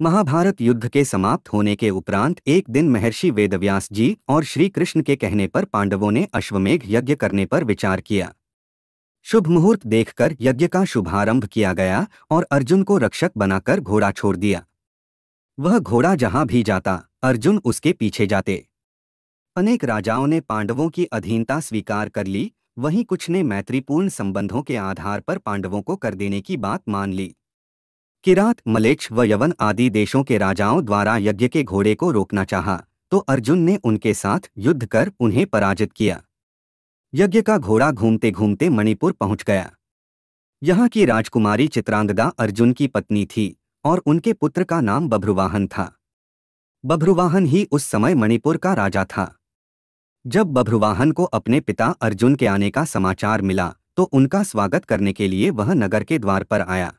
महाभारत युद्ध के समाप्त होने के उपरांत एक दिन महर्षि वेदव्यास जी और श्री कृष्ण के कहने पर पांडवों ने अश्वमेघ यज्ञ करने पर विचार किया। शुभ मुहूर्त देखकर यज्ञ का शुभारंभ किया गया और अर्जुन को रक्षक बनाकर घोड़ा छोड़ दिया। वह घोड़ा जहां भी जाता अर्जुन उसके पीछे जाते। अनेक राजाओं ने पांडवों की अधीनता स्वीकार कर ली, वहीं कुछ ने मैत्रीपूर्ण संबंधों के आधार पर पांडवों को कर देने की बात मान ली। किरात, मलेच्छ व यवन आदि देशों के राजाओं द्वारा यज्ञ के घोड़े को रोकना चाहा, तो अर्जुन ने उनके साथ युद्ध कर उन्हें पराजित किया। यज्ञ का घोड़ा घूमते घूमते मणिपुर पहुंच गया। यहाँ की राजकुमारी चित्रांगदा अर्जुन की पत्नी थी और उनके पुत्र का नाम बभ्रुवाहन था। बभ्रुवाहन ही उस समय मणिपुर का राजा था। जब बभ्रुवाहन को अपने पिता अर्जुन के आने का समाचार मिला तो उनका स्वागत करने के लिए वह नगर के द्वार पर आया।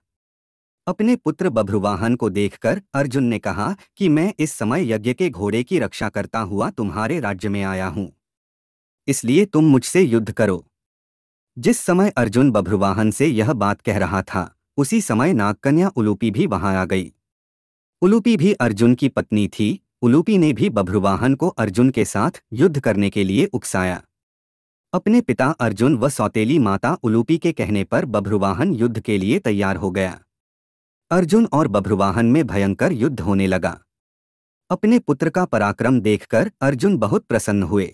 अपने पुत्र बभ्रुवाहन को देखकर अर्जुन ने कहा कि मैं इस समय यज्ञ के घोड़े की रक्षा करता हुआ तुम्हारे राज्य में आया हूं, इसलिए तुम मुझसे युद्ध करो। जिस समय अर्जुन बभ्रुवाहन से यह बात कह रहा था, उसी समय नागकन्या उलूपी भी वहां आ गई। उलूपी भी अर्जुन की पत्नी थी। उलूपी ने भी बभ्रुवाहन को अर्जुन के साथ युद्ध करने के लिए उकसाया। अपने पिता अर्जुन व सौतेली माता उलूपी के कहने पर बभ्रुवाहन युद्ध के लिए तैयार हो गया। अर्जुन और बभ्रुवाहन में भयंकर युद्ध होने लगा। अपने पुत्र का पराक्रम देखकर अर्जुन बहुत प्रसन्न हुए।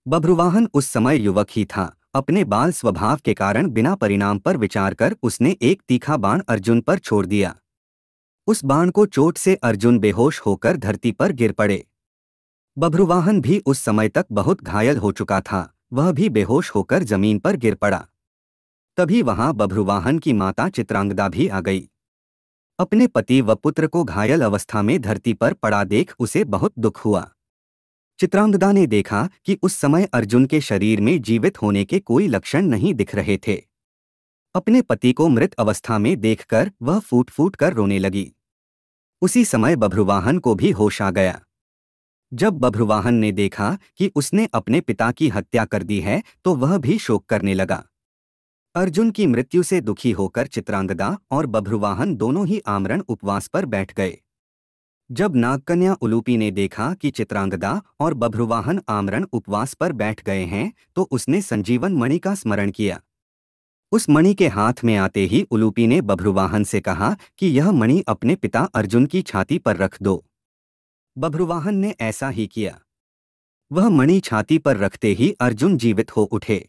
बभ्रुवाहन उस समय युवक ही था। अपने बाल स्वभाव के कारण बिना परिणाम पर विचार कर उसने एक तीखा बाण अर्जुन पर छोड़ दिया। उस बाण को चोट से अर्जुन बेहोश होकर धरती पर गिर पड़े। बभ्रुवाहन भी उस समय तक बहुत घायल हो चुका था, वह भी बेहोश होकर जमीन पर गिर पड़ा। तभी वहां बभ्रुवाहन की माता चित्रांगदा भी आ गई। अपने पति व पुत्र को घायल अवस्था में धरती पर पड़ा देख उसे बहुत दुख हुआ। चित्रांगदा ने देखा कि उस समय अर्जुन के शरीर में जीवित होने के कोई लक्षण नहीं दिख रहे थे। अपने पति को मृत अवस्था में देखकर वह फूट फूट कर रोने लगी। उसी समय बभ्रुवाहन को भी होश आ गया। जब बभ्रुवाहन ने देखा कि उसने अपने पिता की हत्या कर दी है तो वह भी शोक करने लगा। अर्जुन की मृत्यु से दुखी होकर चित्रांगदा और बभ्रुवाहन दोनों ही आमरण उपवास पर बैठ गए। जब नागकन्या उलूपी ने देखा कि चित्रांगदा और बभ्रुवाहन आमरण उपवास पर बैठ गए हैं तो उसने संजीवन मणि का स्मरण किया। उस मणि के हाथ में आते ही उलूपी ने बभ्रुवाहन से कहा कि यह मणि अपने पिता अर्जुन की छाती पर रख दो। बभ्रुवाहन ने ऐसा ही किया। वह मणि छाती पर रखते ही अर्जुन जीवित हो उठे।